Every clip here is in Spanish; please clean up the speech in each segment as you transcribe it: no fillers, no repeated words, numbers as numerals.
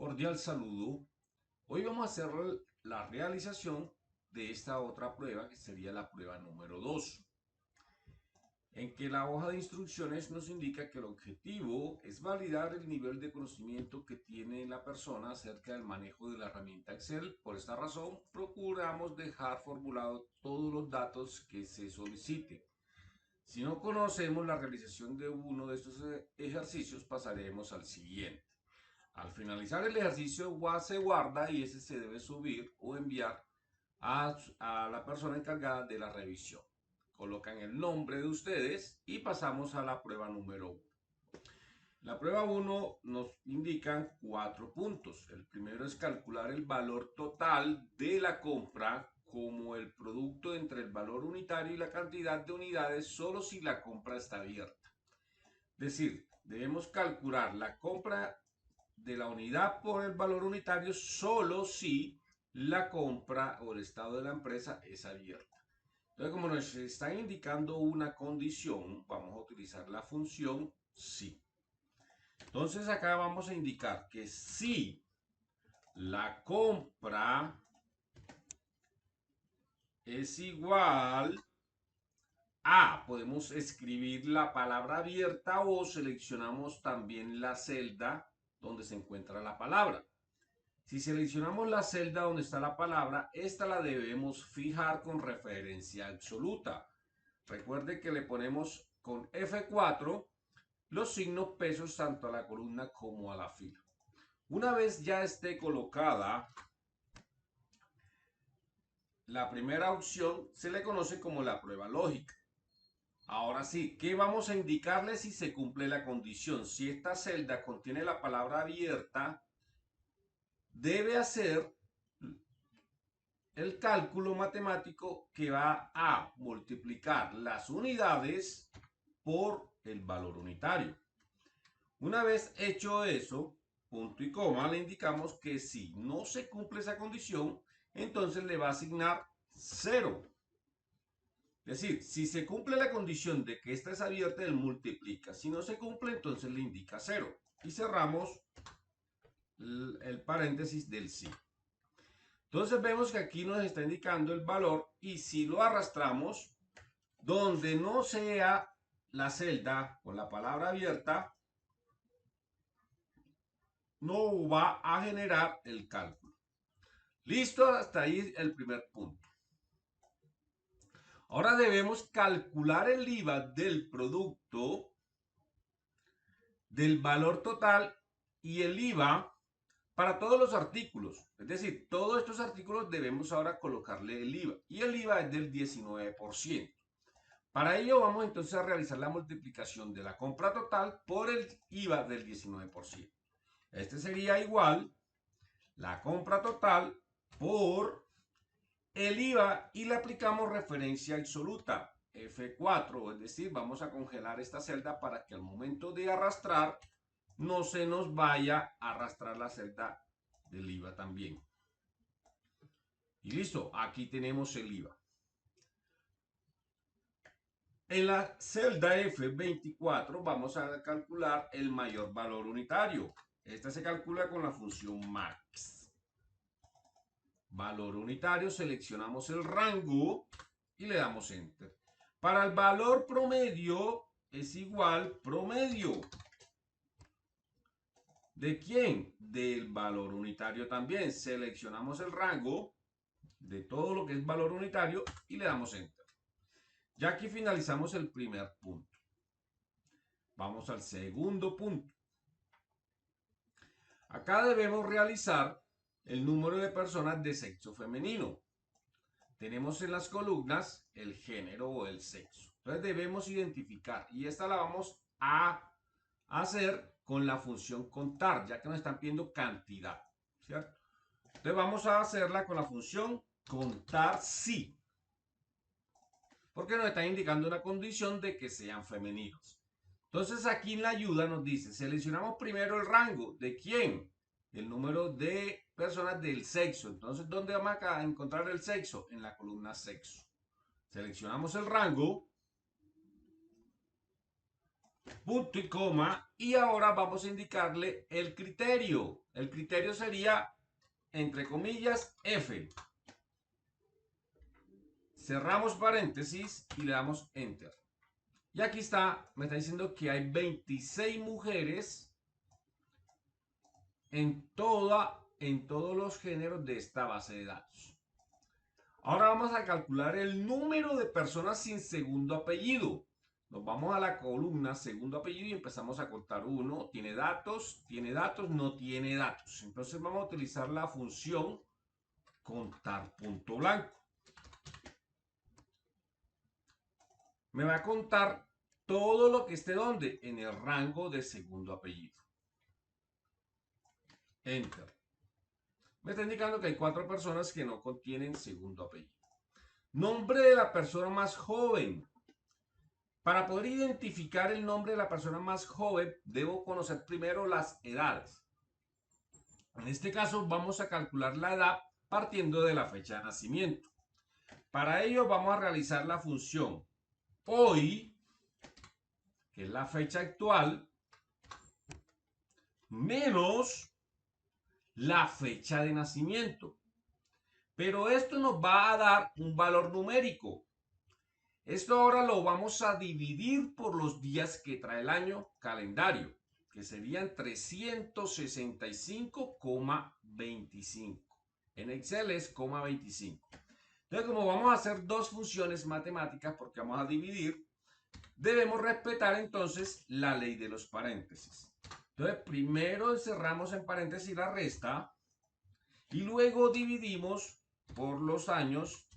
Cordial saludo. Hoy vamos a hacer la realización de esta otra prueba que sería la prueba número 2, en que la hoja de instrucciones nos indica que el objetivo es validar el nivel de conocimiento que tiene la persona acerca del manejo de la herramienta Excel. Por esta razón, procuramos dejar formulados todos los datos que se soliciten. Si no conocemos la realización de uno de estos ejercicios, pasaremos al siguiente. Al finalizar el ejercicio se guarda y ese se debe subir o enviar a la persona encargada de la revisión. Colocan el nombre de ustedes y pasamos a la prueba número 1. La prueba 1 nos indican 4 puntos. El primero es calcular el valor total de la compra como el producto entre el valor unitario y la cantidad de unidades solo si la compra está abierta. Es decir, debemos calcular la compra de la unidad por el valor unitario solo si la compra o el estado de la empresa es abierta. Entonces, como nos está indicando una condición, vamos a utilizar la función si. Entonces, acá vamos a indicar que si la compra es igual a, podemos escribir la palabra abierta o seleccionamos también la celda donde se encuentra la palabra. Si seleccionamos la celda donde está la palabra, esta la debemos fijar con referencia absoluta. Recuerde que le ponemos con F4 los signos pesos tanto a la columna como a la fila. Una vez ya esté colocada la primera opción, se le conoce como la prueba lógica. Ahora sí, ¿qué vamos a indicarle si se cumple la condición? Si esta celda contiene la palabra abierta, debe hacer el cálculo matemático que va a multiplicar las unidades por el valor unitario. Una vez hecho eso, punto y coma, le indicamos que si no se cumple esa condición, entonces le va a asignar 0. Es decir, si se cumple la condición de que esta es abierta, él multiplica. Si no se cumple, entonces le indica 0. Y cerramos el paréntesis del sí. Entonces vemos que aquí nos está indicando el valor y si lo arrastramos, donde no sea la celda con la palabra abierta, no va a generar el cálculo. Listo, hasta ahí el primer punto. Ahora debemos calcular el IVA del producto, del valor total y el IVA para todos los artículos. Es decir, todos estos artículos debemos ahora colocarle el IVA. Y el IVA es del 19%. Para ello vamos entonces a realizar la multiplicación de la compra total por el IVA del 19%. Este sería igual la compra total por el IVA y le aplicamos referencia absoluta, F4, es decir, vamos a congelar esta celda para que al momento de arrastrar no se nos vaya a arrastrar la celda del IVA también. Y listo, aquí tenemos el IVA. En la celda F24 vamos a calcular el mayor valor unitario. Esta se calcula con la función max. Valor unitario, seleccionamos el rango y le damos enter. Para el valor promedio es igual promedio. ¿De quién? Del valor unitario también. Seleccionamos el rango de todo lo que es valor unitario y le damos enter. Ya aquí finalizamos el primer punto. Vamos al segundo punto. Acá debemos realizar el número de personas de sexo femenino. Tenemos en las columnas el género o el sexo. Entonces debemos identificar y esta la vamos a hacer con la función contar, ya que nos están pidiendo cantidad, ¿cierto? Entonces vamos a hacerla con la función contar sí, porque nos está indicando una condición de que sean femeninos. Entonces aquí en la ayuda nos dice, seleccionamos primero el rango, ¿de quién? El número de personas del sexo. Entonces, ¿dónde vamos a encontrar el sexo? En la columna sexo. Seleccionamos el rango, punto y coma, y ahora vamos a indicarle el criterio. El criterio sería, entre comillas, F. Cerramos paréntesis y le damos Enter. Y aquí está, me está diciendo que hay 26 mujeres en todos los géneros de esta base de datos. Ahora vamos a calcular el número de personas sin segundo apellido. Nos vamos a la columna segundo apellido y empezamos a contar. Uno, tiene datos, no tiene datos. Entonces vamos a utilizar la función contar punto blanco. Me va a contar todo lo que esté donde, en el rango de segundo apellido. Enter. Me está indicando que hay 4 personas que no contienen segundo apellido. Nombre de la persona más joven. Para poder identificar el nombre de la persona más joven, debo conocer primero las edades. En este caso, vamos a calcular la edad partiendo de la fecha de nacimiento. Para ello, vamos a realizar la función hoy, que es la fecha actual, menos la fecha de nacimiento. Pero esto nos va a dar un valor numérico. Esto ahora lo vamos a dividir por los días que trae el año calendario, que serían 365,25. En Excel es 25. Entonces, como vamos a hacer dos funciones matemáticas, porque vamos a dividir, debemos respetar entonces la ley de los paréntesis. Entonces, primero encerramos en paréntesis la resta y luego dividimos por los años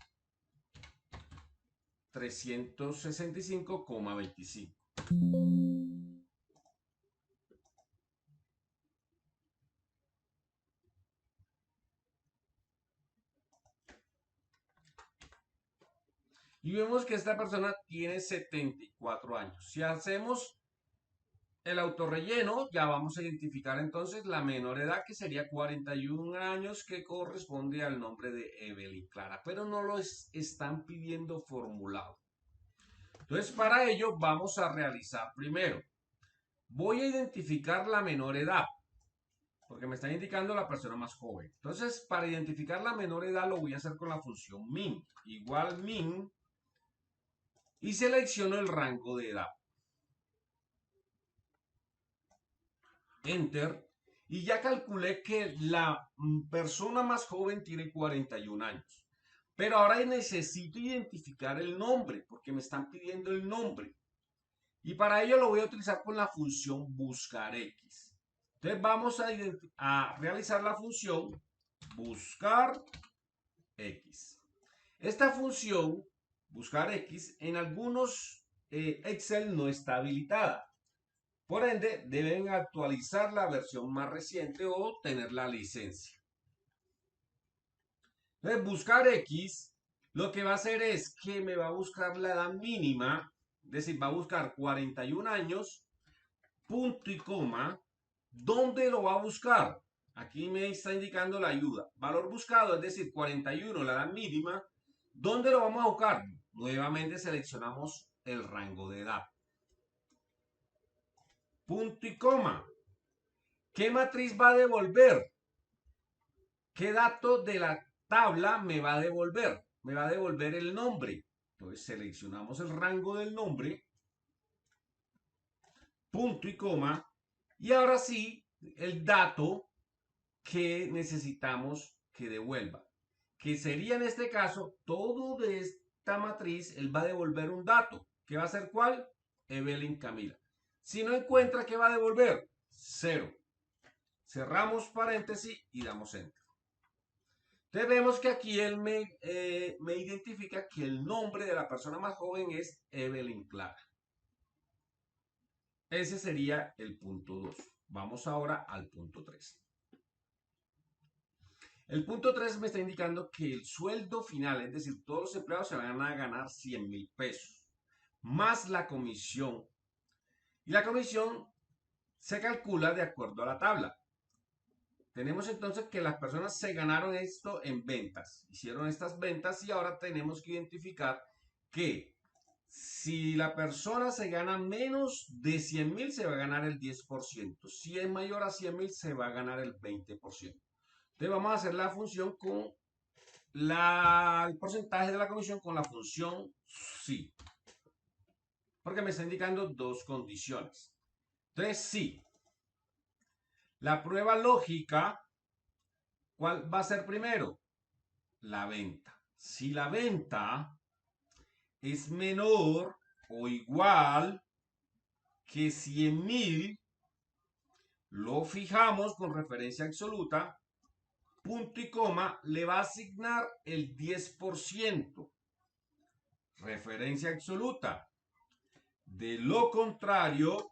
365,25. Y vemos que esta persona tiene 74 años. Si hacemos el autorrelleno, ya vamos a identificar entonces la menor edad, que sería 41 años, que corresponde al nombre de Evelyn Clara, pero no lo están pidiendo formulado. Entonces, para ello vamos a realizar primero, voy a identificar la menor edad, porque me está indicando la persona más joven. Entonces, para identificar la menor edad lo voy a hacer con la función min, igual min, y selecciono el rango de edad. Enter. Y ya calculé que la persona más joven tiene 41 años. Pero ahora necesito identificar el nombre, porque me están pidiendo el nombre. Y para ello lo voy a utilizar con la función buscar X. Entonces vamos a realizar la función buscar X. Esta función, buscar X, en algunos Excel no está habilitada. Por ende, deben actualizar la versión más reciente o tener la licencia. Entonces, buscar X, lo que va a hacer es que me va a buscar la edad mínima, es decir, va a buscar 41 años, punto y coma. ¿Dónde lo va a buscar? Aquí me está indicando la ayuda. Valor buscado, es decir, 41, la edad mínima. ¿Dónde lo vamos a buscar? Nuevamente seleccionamos el rango de edad. Punto y coma. ¿Qué matriz va a devolver? ¿Qué dato de la tabla me va a devolver? Me va a devolver el nombre. Entonces seleccionamos el rango del nombre, punto y coma, y ahora sí, el dato que necesitamos que devuelva, que sería en este caso todo de esta matriz. Él va a devolver un dato, que va a ser ¿cuál? Evelyn Camila. Si no encuentra, ¿qué va a devolver? 0. Cerramos paréntesis y damos enter. Entonces vemos que aquí él me identifica que el nombre de la persona más joven es Evelyn Clara. Ese sería el punto 2. Vamos ahora al punto 3. El punto 3 me está indicando que el sueldo final, es decir, todos los empleados se van a ganar 100,000 pesos, más la comisión. Y la comisión se calcula de acuerdo a la tabla. Tenemos entonces que las personas se ganaron esto en ventas, hicieron estas ventas y ahora tenemos que identificar que Si la persona se gana menos de 100.000, se va a ganar el 10%. Si es mayor a 100.000, se va a ganar el 20%. Entonces vamos a hacer la función con el porcentaje de la comisión con la función sí. Porque me está indicando dos condiciones. Entonces sí. La prueba lógica, ¿cuál va a ser primero? La venta. Si la venta es menor o igual que 100.000, lo fijamos con referencia absoluta, punto y coma, le va a asignar el 10%, referencia absoluta. De lo contrario,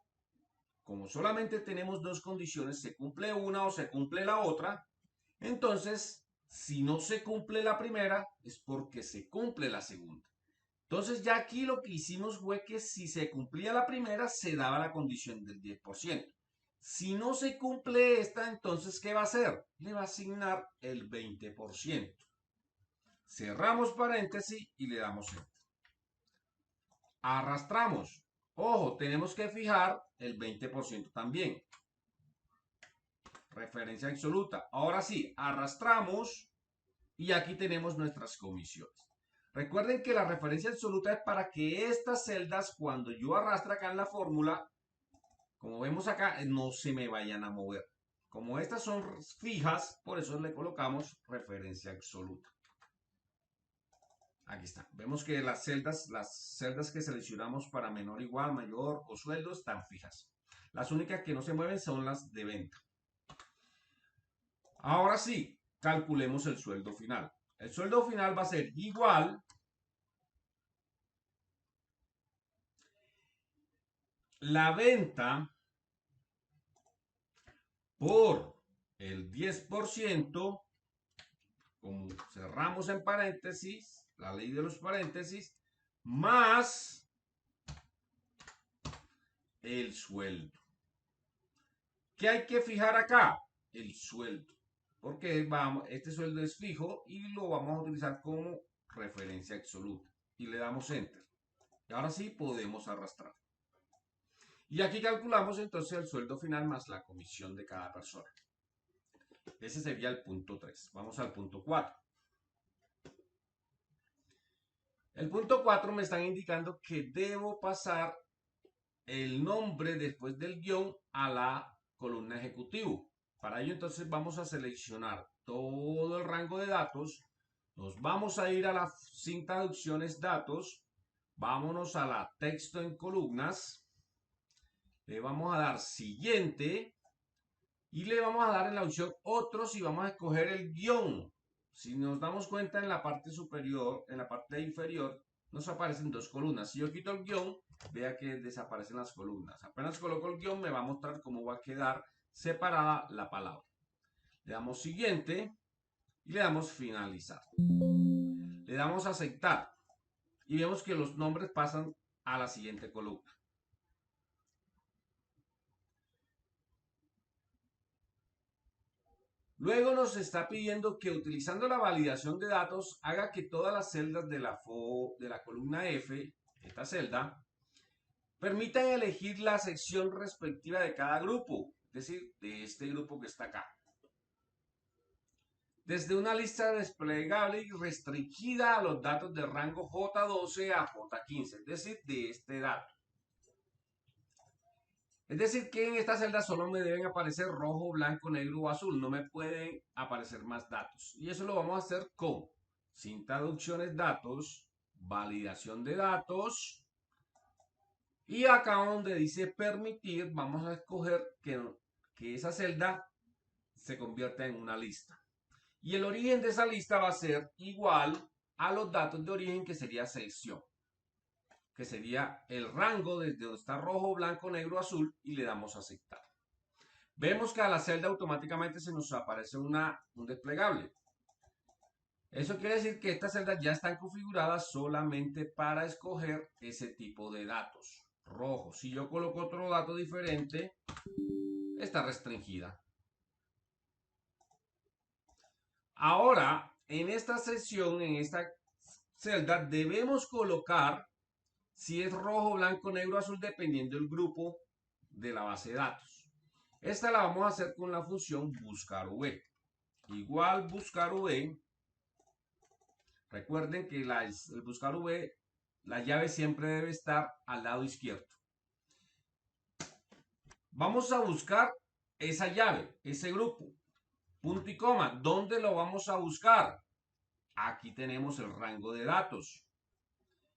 como solamente tenemos dos condiciones, se cumple una o se cumple la otra, entonces, si no se cumple la primera, es porque se cumple la segunda. Entonces, ya aquí lo que hicimos fue que si se cumplía la primera, se daba la condición del 10%. Si no se cumple esta, entonces, ¿qué va a hacer? Le va a asignar el 20%. Cerramos paréntesis y le damos enter. Arrastramos. Ojo, tenemos que fijar el 20% también. Referencia absoluta. Ahora sí, arrastramos y aquí tenemos nuestras comisiones. Recuerden que la referencia absoluta es para que estas celdas, cuando yo arrastre acá en la fórmula, como vemos acá, no se me vayan a mover. Como estas son fijas, por eso le colocamos referencia absoluta. Aquí está. Vemos que las celdas que seleccionamos para menor, igual, mayor o sueldo están fijas. Las únicas que no se mueven son las de venta. Ahora sí, calculemos el sueldo final. El sueldo final va a ser igual la venta por el 10%, como cerramos en paréntesis, la ley de los paréntesis, más el sueldo. ¿Qué hay que fijar acá? El sueldo. Porque este sueldo es fijo y lo vamos a utilizar como referencia absoluta. Y le damos enter. Y ahora sí podemos arrastrar. Y aquí calculamos entonces el sueldo final más la comisión de cada persona. Ese sería el punto 3. Vamos al punto 4. El punto 4 me están indicando que debo pasar el nombre después del guión a la columna ejecutivo. Para ello entonces vamos a seleccionar todo el rango de datos. Nos vamos a ir a la sin traducciones datos. Vámonos a la texto en columnas. Le vamos a dar siguiente. Y le vamos a dar en la opción otros y vamos a escoger el guión. Si nos damos cuenta en la parte superior, en la parte inferior, nos aparecen dos columnas. Si yo quito el guión, vea que desaparecen las columnas. Apenas coloco el guión, me va a mostrar cómo va a quedar separada la palabra. Le damos siguiente y le damos finalizar. Le damos aceptar y vemos que los nombres pasan a la siguiente columna. Luego nos está pidiendo que utilizando la validación de datos haga que todas las celdas de la columna F, esta celda, permitan elegir la sección respectiva de cada grupo, es decir, de este grupo que está acá. Desde una lista desplegable y restringida a los datos de rango J12 a J15, es decir, de este dato. Es decir, que en esta celda solo me deben aparecer rojo, blanco, negro o azul. No me pueden aparecer más datos. Y eso lo vamos a hacer con sin traducciones datos, validación de datos. Y acá donde dice permitir, vamos a escoger que esa celda se convierta en una lista. Y el origen de esa lista va a ser igual a los datos de origen, que sería sección, que sería el rango desde donde está rojo, blanco, negro, azul, y le damos a aceptar. Vemos que a la celda automáticamente se nos aparece un desplegable. Eso quiere decir que estas celdas ya están configuradas solamente para escoger ese tipo de datos. Rojo. Si yo coloco otro dato diferente, está restringida. Ahora, en esta sección, en esta celda, debemos colocar si es rojo, blanco, negro, azul, dependiendo del grupo de la base de datos. Esta la vamos a hacer con la función buscar v. Igual buscar v. Recuerden que el buscar v, la llave siempre debe estar al lado izquierdo. Vamos a buscar esa llave, ese grupo. Punto y coma. ¿Dónde lo vamos a buscar? Aquí tenemos el rango de datos.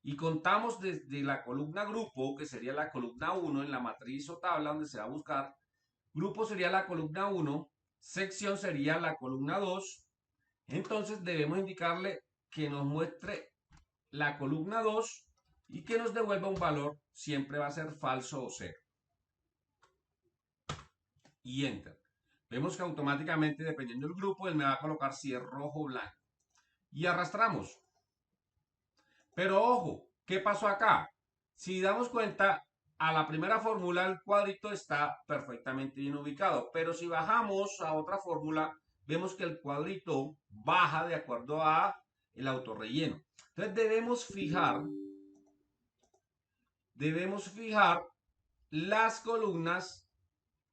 Y contamos desde la columna grupo, que sería la columna 1 en la matriz o tabla donde se va a buscar. Grupo sería la columna 1, sección sería la columna 2. Entonces debemos indicarle que nos muestre la columna 2 y que nos devuelva un valor. Siempre va a ser falso o 0. Y enter. Vemos que automáticamente, dependiendo del grupo, él me va a colocar si es rojo o blanco. Y arrastramos. Pero ojo, ¿qué pasó acá? Si damos cuenta, a la primera fórmula el cuadrito está perfectamente bien ubicado. Pero si bajamos a otra fórmula, vemos que el cuadrito baja de acuerdo a el autorrelleno. Entonces debemos fijar las columnas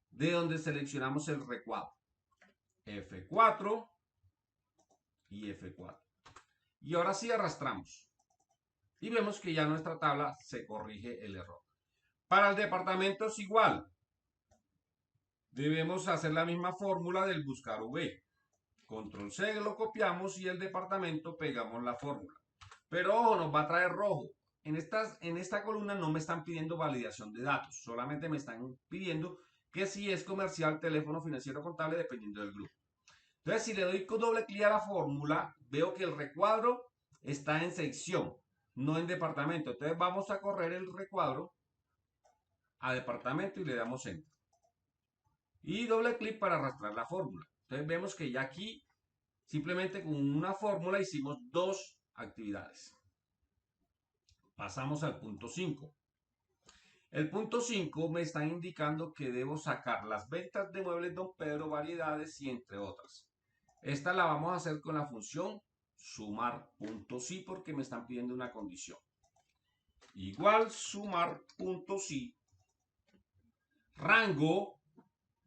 de donde seleccionamos el recuadro. F4 y F4. Y ahora sí arrastramos. Y vemos que ya nuestra tabla se corrige el error. Para el departamento es igual. Debemos hacer la misma fórmula del buscar V. Control C lo copiamos y el departamento pegamos la fórmula. Pero ojo, nos va a traer rojo. En esta columna no me están pidiendo validación de datos. Solamente me están pidiendo que si es comercial, teléfono, financiero, contable, dependiendo del grupo. Entonces, si le doy con doble clic a la fórmula, veo que el recuadro está en sección, no en departamento. Entonces, vamos a correr el recuadro a departamento y le damos enter. Y doble clic para arrastrar la fórmula. Entonces, vemos que ya aquí, simplemente con una fórmula, hicimos dos actividades. Pasamos al punto 5. El punto 5 me está indicando que debo sacar las ventas de muebles Don Pedro, variedades y entre otras. Esta la vamos a hacer con la función sumar.si porque me están pidiendo una condición. Igual sumar.si. Rango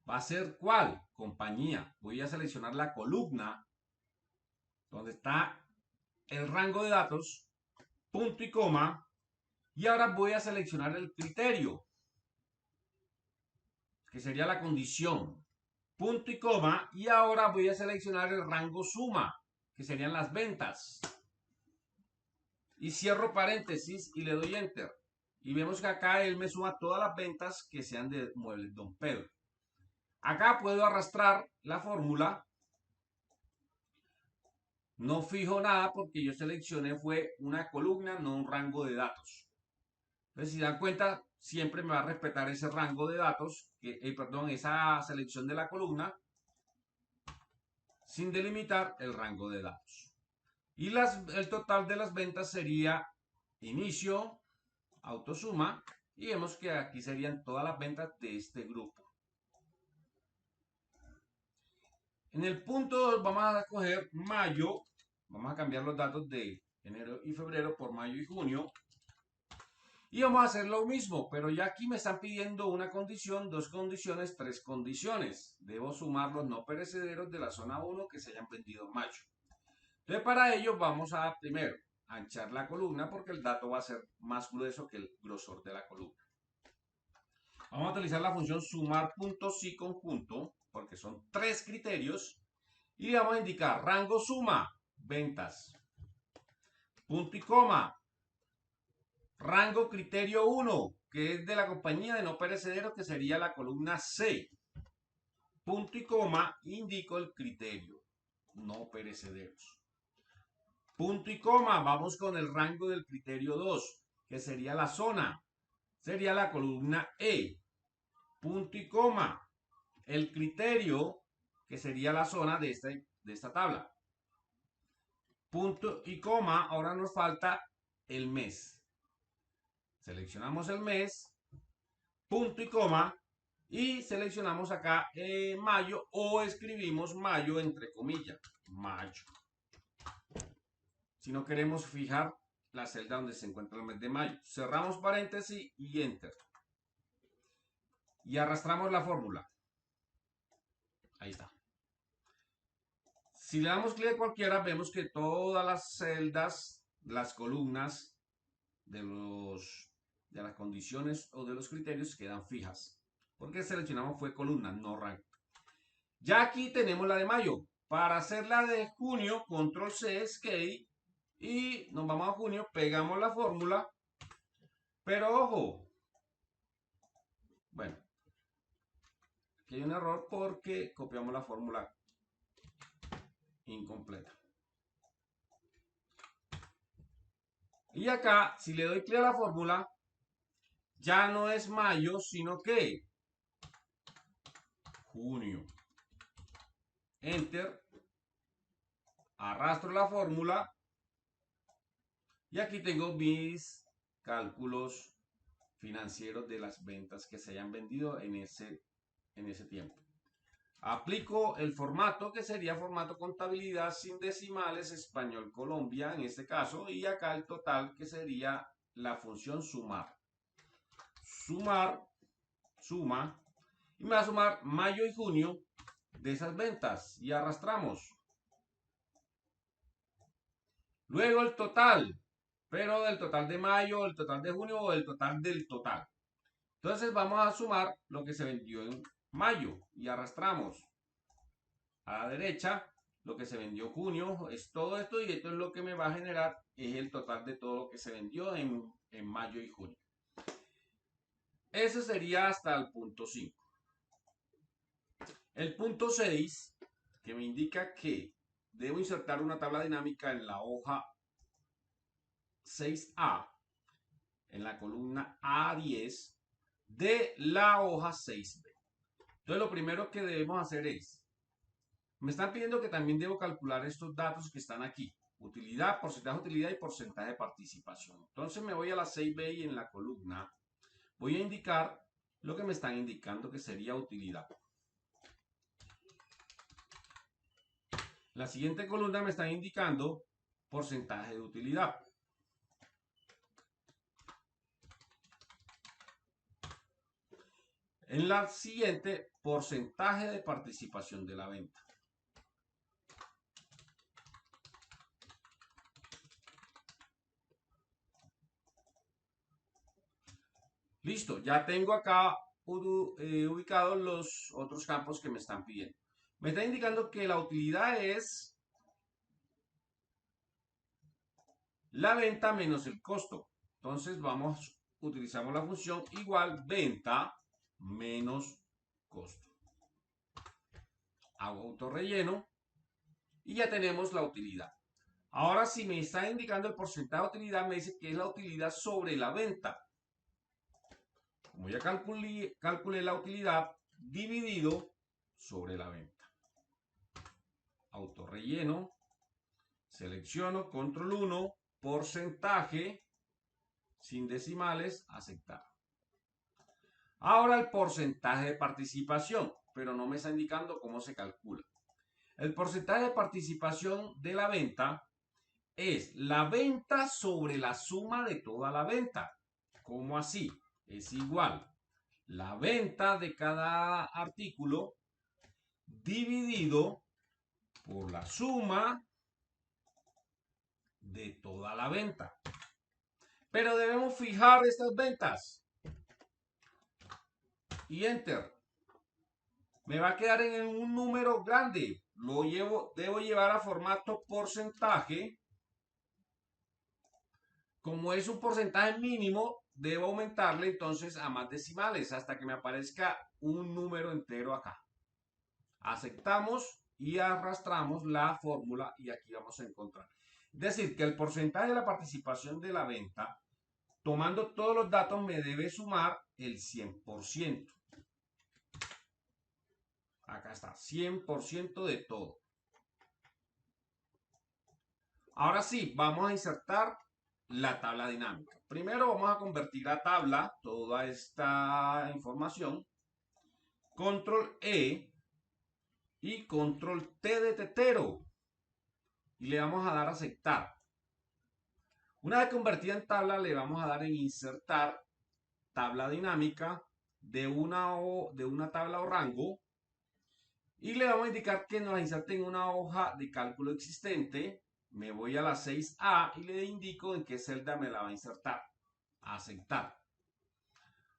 va a ser ¿cuál? Compañía. Voy a seleccionar la columna donde está el rango de datos, punto y coma. Y ahora voy a seleccionar el criterio, que sería la condición, punto y coma, y ahora voy a seleccionar el rango suma, que serían las ventas. Y cierro paréntesis y le doy enter. Y vemos que acá él me suma todas las ventas que sean de muebles Don Pedro. Acá puedo arrastrar la fórmula. No fijo nada porque yo seleccioné fue una columna, no un rango de datos. Entonces, si dan cuenta, siempre me va a respetar ese rango de datos, esa selección de la columna, sin delimitar el rango de datos. Y el total de las ventas sería inicio, autosuma, y vemos que aquí serían todas las ventas de este grupo. En el punto 2 vamos a coger mayo, vamos a cambiar los datos de enero y febrero por mayo y junio. Y vamos a hacer lo mismo, pero ya aquí me están pidiendo una condición, dos condiciones, tres condiciones. Debo sumar los no perecederos de la zona 1 que se hayan vendido en mayo. Entonces, para ello vamos a primero anchar la columna porque el dato va a ser más grueso que el grosor de la columna. Vamos a utilizar la función sumar.si conjunto porque son tres criterios y vamos a indicar rango suma, ventas, punto y coma, rango criterio 1, que es de la compañía de no perecederos, que sería la columna C. Punto y coma, indico el criterio, no perecederos. Punto y coma, vamos con el rango del criterio 2, que sería la zona. Sería la columna E. Punto y coma, el criterio, que sería la zona de esta tabla. Punto y coma, ahora nos falta el mes. Seleccionamos el mes, punto y coma, y seleccionamos acá mayo o escribimos mayo entre comillas, mayo. Si no queremos fijar la celda donde se encuentra el mes de mayo. Cerramos paréntesis y enter. Y arrastramos la fórmula. Ahí está. Si le damos clic a cualquiera, vemos que todas las celdas, las columnas de las condiciones o de los criterios quedan fijas. Porque seleccionamos fue columna, no rank. Ya aquí tenemos la de mayo. Para hacer la de junio, control C, escape, y nos vamos a junio, pegamos la fórmula. Pero ojo, bueno, aquí hay un error porque copiamos la fórmula incompleta. Y acá, si le doy clic a la fórmula, ya no es mayo, sino que junio. Enter. Arrastro la fórmula. Y aquí tengo mis cálculos financieros de las ventas que se hayan vendido en ese tiempo. Aplico el formato que sería formato contabilidad sin decimales, español Colombia en este caso, y acá el total que sería la función sumar. Sumar, suma, y me va a sumar mayo y junio de esas ventas y arrastramos. Luego el total, pero del total de mayo, el total de junio o el total del total. Entonces vamos a sumar lo que se vendió en mayo y arrastramos. A la derecha, lo que se vendió en junio es todo esto y esto es lo que me va a generar, es el total de todo lo que se vendió en mayo y junio. Ese sería hasta el punto 5. El punto 6, que me indica que debo insertar una tabla dinámica en la hoja 6A, en la columna A10 de la hoja 6B. Entonces lo primero que debemos hacer es, me están pidiendo que también debo calcular estos datos que están aquí. Utilidad, porcentaje de utilidad y porcentaje de participación. Entonces me voy a la 6B y en la columna voy a indicar lo que me están indicando que sería utilidad. La siguiente columna me están indicando porcentaje de utilidad. En la siguiente, porcentaje de participación de la venta. Listo, ya tengo acá ubicados los otros campos que me están pidiendo. Me está indicando que la utilidad es la venta menos el costo. Entonces utilizamos la función igual venta menos costo. Hago autorrelleno y ya tenemos la utilidad. Ahora si me está indicando el porcentaje de utilidad, me dice que es la utilidad sobre la venta. Como ya calculé la utilidad dividido sobre la venta. Autorrelleno, selecciono, control 1, porcentaje, sin decimales, aceptar. Ahora el porcentaje de participación, pero no me está indicando cómo se calcula. El porcentaje de participación de la venta es la venta sobre la suma de toda la venta. ¿Cómo así? Es igual la venta de cada artículo dividido por la suma de toda la venta. Pero debemos fijar estas ventas. Y enter. Me va a quedar en un número grande. Debo llevar a formato porcentaje. Como es un porcentaje mínimo, debo aumentarle entonces a más decimales hasta que me aparezca un número entero acá. Aceptamos y arrastramos la fórmula y aquí vamos a encontrar. Es decir, que el porcentaje de la participación de la venta, tomando todos los datos, me debe sumar el 100%. Acá está, 100% de todo. Ahora sí, vamos a insertar la tabla dinámica. Primero vamos a convertir a tabla toda esta información. Control E y control T de tetero. Y le vamos a dar a aceptar. Una vez convertida en tabla, le vamos a dar en insertar tabla dinámica de una tabla o rango y le vamos a indicar que nos la inserte en una hoja de cálculo existente. Me voy a la 6A y le indico en qué celda me la va a insertar. Aceptar.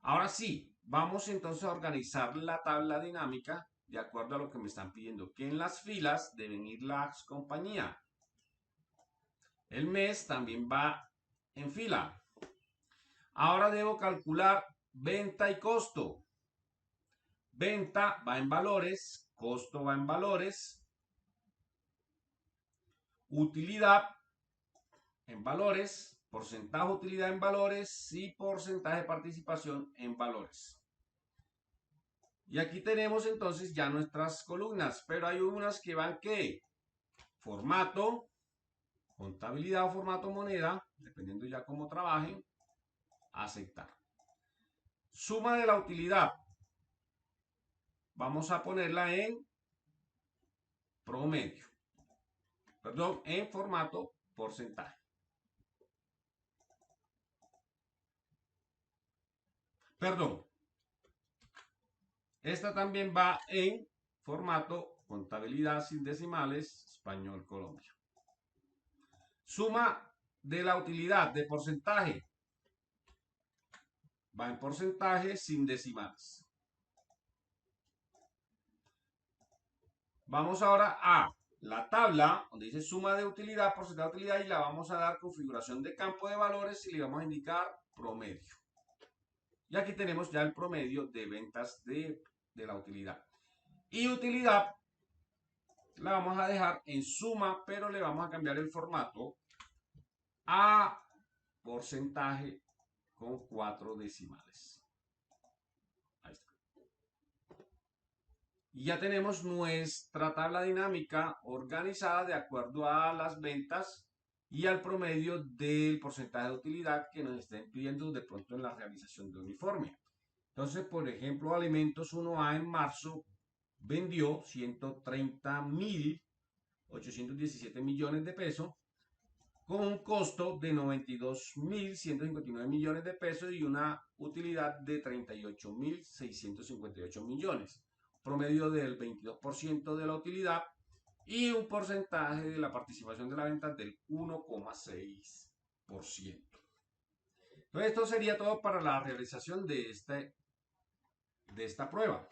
Ahora sí, vamos entonces a organizar la tabla dinámica de acuerdo a lo que me están pidiendo, que en las filas deben ir las compañías. El mes también va en fila. Ahora debo calcular venta y costo. Venta va en valores, costo va en valores, utilidad en valores, porcentaje de utilidad en valores y porcentaje de participación en valores. Y aquí tenemos entonces ya nuestras columnas, pero hay unas que van ¿qué? Formato, contabilidad o formato moneda, dependiendo ya cómo trabajen, aceptar. Suma de la utilidad. Vamos a ponerla en promedio. Perdón, en formato porcentaje. Perdón. Esta también va en formato contabilidad sin decimales, español Colombia. Suma de la utilidad de porcentaje. Va en porcentaje sin decimales. Vamos ahora a la tabla donde dice suma de utilidad, porcentaje de utilidad y la vamos a dar configuración de campo de valores y le vamos a indicar promedio. Y aquí tenemos ya el promedio de ventas de la utilidad. Y utilidad la vamos a dejar en suma, pero le vamos a cambiar el formato a porcentaje con 4 decimales. Ahí está. Y ya tenemos nuestra tabla dinámica organizada de acuerdo a las ventas y al promedio del porcentaje de utilidad que nos estén pidiendo de pronto en la realización de uniforme. Entonces, por ejemplo, Alimentos 1A en marzo vendió 130.817 millones de pesos con un costo de 92.159 millones de pesos y una utilidad de 38.658 millones. Promedio del 22% de la utilidad y un porcentaje de la participación de la venta del 1,6%. Entonces, esto sería todo para la realización de esta prueba.